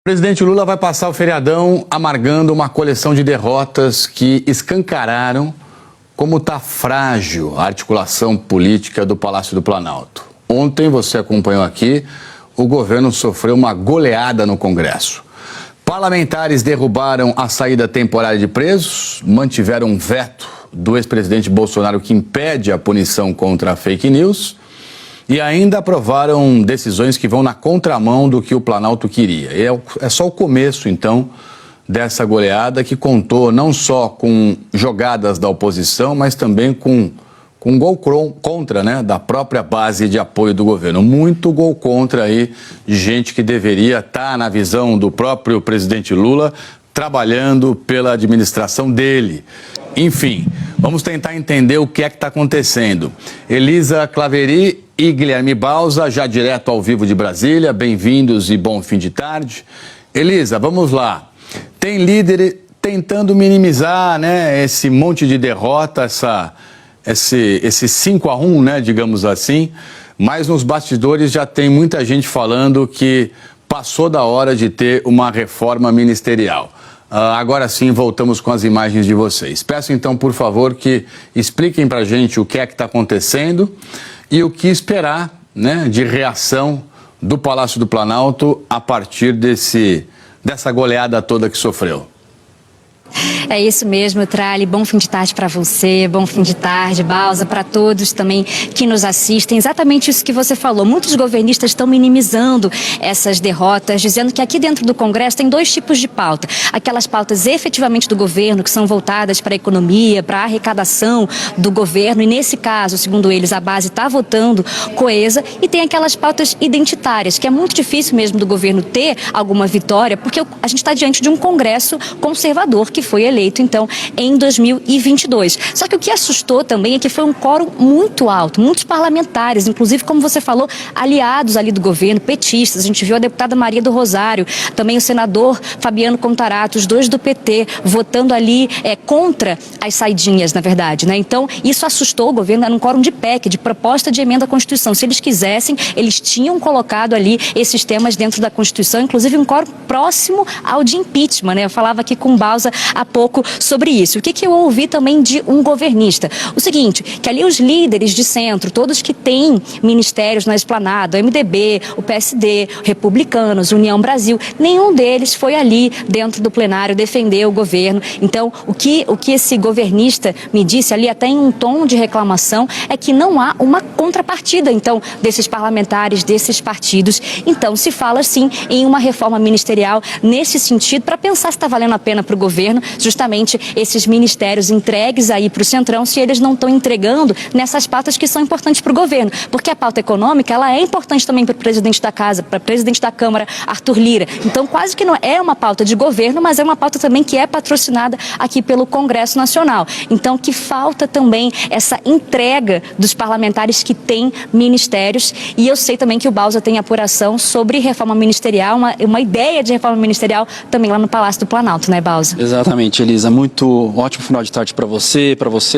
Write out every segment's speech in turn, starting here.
O presidente Lula vai passar o feriadão amargando uma coleção de derrotas que escancararam como está frágil a articulação política do Palácio do Planalto. Ontem, você acompanhou aqui, o governo sofreu uma goleada no Congresso. Parlamentares derrubaram a saída temporária de presos, mantiveram um veto do ex-presidente Bolsonaro que impede a punição contra a fake news e ainda aprovaram decisões que vão na contramão do que o Planalto queria. É só o começo, então, dessa goleada que contou não só com jogadas da oposição, mas também com gol contra, né, da própria base de apoio do governo. Muito gol contra aí de gente que deveria estar, na visão do próprio presidente Lula, trabalhando pela administração dele. Enfim, vamos tentar entender o que é que está acontecendo. Elisa Claveri e Guilherme Bausa, já direto ao vivo de Brasília, bem-vindos e bom fim de tarde. Elisa, vamos lá. Tem líder tentando minimizar, né, esse monte de derrota, esse 5-1, né, digamos assim, mas nos bastidores já tem muita gente falando que passou da hora de ter uma reforma ministerial. Agora sim, voltamos com as imagens de vocês. Peço então, por favor, que expliquem para a gente o que é que está acontecendo e o que esperar, né, de reação do Palácio do Planalto a partir dessa goleada toda que sofreu. É isso mesmo, Trali. Bom fim de tarde para você, bom fim de tarde, Bausa, para todos também que nos assistem. Exatamente isso que você falou. Muitos governistas estão minimizando essas derrotas, dizendo que aqui dentro do Congresso tem dois tipos de pauta. Aquelas pautas efetivamente do governo, que são voltadas para a economia, para a arrecadação do governo. E nesse caso, segundo eles, a base está votando coesa. E tem aquelas pautas identitárias, que é muito difícil mesmo do governo ter alguma vitória, porque a gente está diante de um Congresso conservador que foi eleito, então, em 2022. Só que o que assustou também é que foi um quórum muito alto, muitos parlamentares, inclusive, como você falou, aliados ali do governo, petistas. A gente viu a deputada Maria do Rosário, também o senador Fabiano Contarato, os dois do PT, votando ali contra as saidinhas, na verdade, né? Então, isso assustou o governo, era um quórum de PEC, de proposta de emenda à Constituição. Se eles quisessem, eles tinham colocado ali esses temas dentro da Constituição, inclusive um quórum próximo ao de impeachment, né? Eu falava aqui com o Bausa há pouco sobre isso. O que eu ouvi também de um governista? O seguinte, que ali os líderes de centro, todos que têm ministérios na esplanada, o MDB, o PSD, Republicanos, União Brasil, nenhum deles foi ali dentro do plenário defender o governo. Então, o que esse governista me disse ali, até em um tom de reclamação, é que não há uma contrapartida, então, desses parlamentares, desses partidos. Então, se fala, sim, em uma reforma ministerial nesse sentido, para pensar se está valendo a pena para o governo, justamente esses ministérios entregues aí para o Centrão, se eles não estão entregando nessas pautas que são importantes para o governo. Porque a pauta econômica, ela é importante também para o presidente da Casa, para o presidente da Câmara, Arthur Lira. Então, quase que não é uma pauta de governo, mas é uma pauta também que é patrocinada aqui pelo Congresso Nacional. Então, que falta também essa entrega dos parlamentares que têm ministérios. E eu sei também que o Bausa tem apuração sobre reforma ministerial, uma ideia de reforma ministerial também lá no Palácio do Planalto, né, Bausa? Exatamente, Elisa. Muito ótimo final de tarde para você,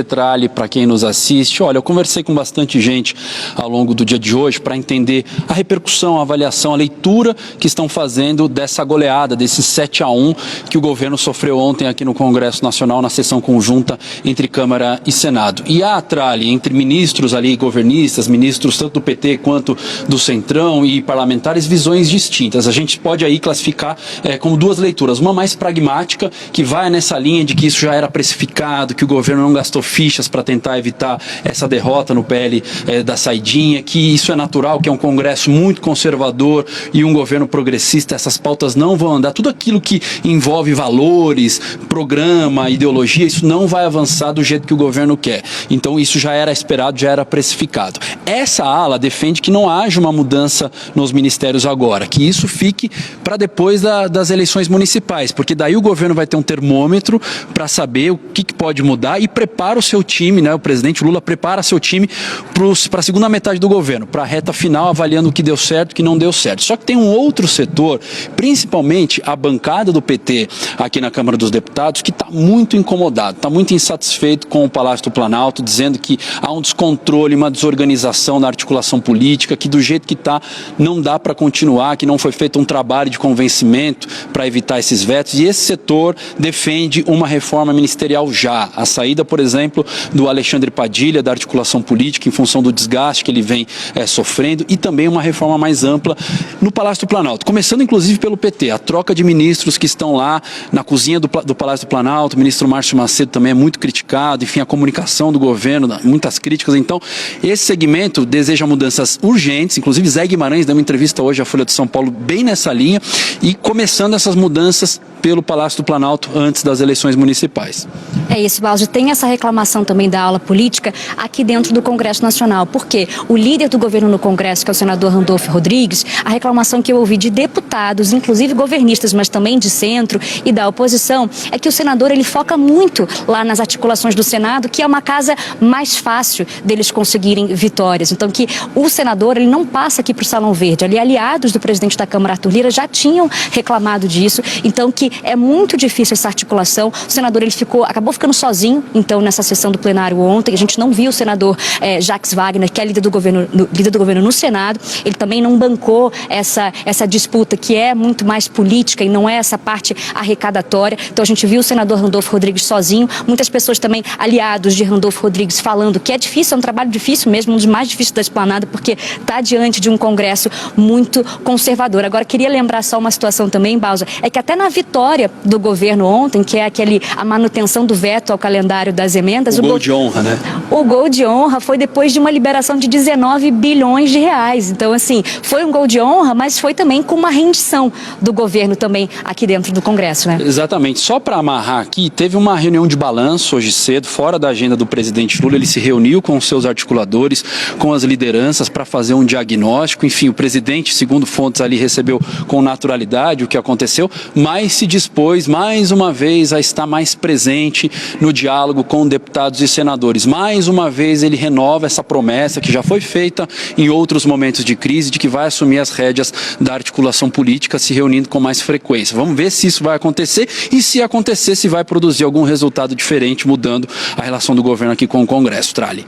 Trali, para quem nos assiste. Olha, eu conversei com bastante gente ao longo do dia de hoje para entender a repercussão, a avaliação, a leitura que estão fazendo dessa goleada, desse 7-1 que o governo sofreu ontem aqui no Congresso Nacional, na sessão conjunta entre Câmara e Senado. E há, Trali, entre ministros ali, governistas, ministros tanto do PT quanto do Centrão e parlamentares, visões distintas. A gente pode aí classificar como duas leituras. Uma mais pragmática, que vai nessa linha de que isso já era precificado, que o governo não gastou fichas para tentar evitar essa derrota no PL da saidinha, que isso é natural, que é um Congresso muito conservador e um governo progressista, essas pautas não vão andar. Tudo aquilo que envolve valores, programa, ideologia, isso não vai avançar do jeito que o governo quer. Então isso já era esperado, já era precificado. Essa ala defende que não haja uma mudança nos ministérios agora, que isso fique para depois das eleições municipais, porque daí o governo vai ter um termômetro termômetro para saber o que pode mudar e prepara o seu time, né? O presidente Lula prepara seu time para a segunda metade do governo, para a reta final, avaliando o que deu certo e o que não deu certo. Só que tem um outro setor, principalmente a bancada do PT aqui na Câmara dos Deputados, que está muito incomodado, está muito insatisfeito com o Palácio do Planalto, dizendo que há um descontrole, uma desorganização na articulação política, que do jeito que está não dá para continuar, que não foi feito um trabalho de convencimento para evitar esses vetos, e esse setor defende uma reforma ministerial já. A saída, por exemplo, do Alexandre Padilha, da articulação política, em função do desgaste que ele vem sofrendo, e também uma reforma mais ampla no Palácio do Planalto, começando inclusive pelo PT, a troca de ministros que estão lá na cozinha do Palácio do Planalto. O ministro Márcio Macedo também é muito criticado, enfim, a comunicação do governo, muitas críticas. Então, esse segmento deseja mudanças urgentes, inclusive Zé Guimarães deu uma entrevista hoje à Folha de São Paulo bem nessa linha, e começando essas mudanças pelo Palácio do Planalto antes das eleições municipais. É isso, Baldi. Tem essa reclamação também da ala política aqui dentro do Congresso Nacional, porque o líder do governo no Congresso, que é o senador Randolfo Rodrigues, a reclamação que eu ouvi de deputados, inclusive governistas, mas também de centro e da oposição, é que o senador ele foca muito lá nas articulações do Senado, que é uma casa mais fácil deles conseguirem vitórias. Então, que o senador ele não passa aqui para o Salão Verde. Ali, aliados do presidente da Câmara, Arthur Lira, já tinham reclamado disso. Então, que é muito difícil essa articulação. O senador ele acabou ficando sozinho, então, nessa sessão do plenário ontem. A gente não viu o senador Jacques Wagner, que é líder do governo no Senado. Ele também não bancou essa disputa, que é muito mais política e não é essa parte arrecadatória. Então, a gente viu o senador Randolfo Rodrigues sozinho. Muitas pessoas também, aliados de Randolfo Rodrigues, falando que é difícil, é um trabalho difícil mesmo, um dos mais difíceis da Esplanada, porque está diante de um Congresso muito conservador. Agora, queria lembrar só uma situação também, Balza, é que até na vitória do governo ontem, que é a manutenção do veto ao calendário das emendas... O gol de honra, né? O gol de honra foi depois de uma liberação de 19 bilhões de reais. Então, assim, foi um gol de honra, mas foi também com uma rendição do governo também aqui dentro do Congresso, né? Exatamente. Só para amarrar aqui, teve uma reunião de balanço hoje cedo, fora da agenda do presidente Lula. Ele se reuniu com os seus articuladores, com as lideranças, para fazer um diagnóstico. Enfim, o presidente, segundo fontes ali, recebeu com naturalidade o que aconteceu, mas se dispôs mais uma vez a estar mais presente no diálogo com deputados e senadores. Mais uma vez ele renova essa promessa que já foi feita em outros momentos de crise, de que vai assumir as rédeas da articulação política, se reunindo com mais frequência. Vamos ver se isso vai acontecer e, se acontecer, se vai produzir algum resultado diferente, mudando a relação do governo aqui com o Congresso. Trali.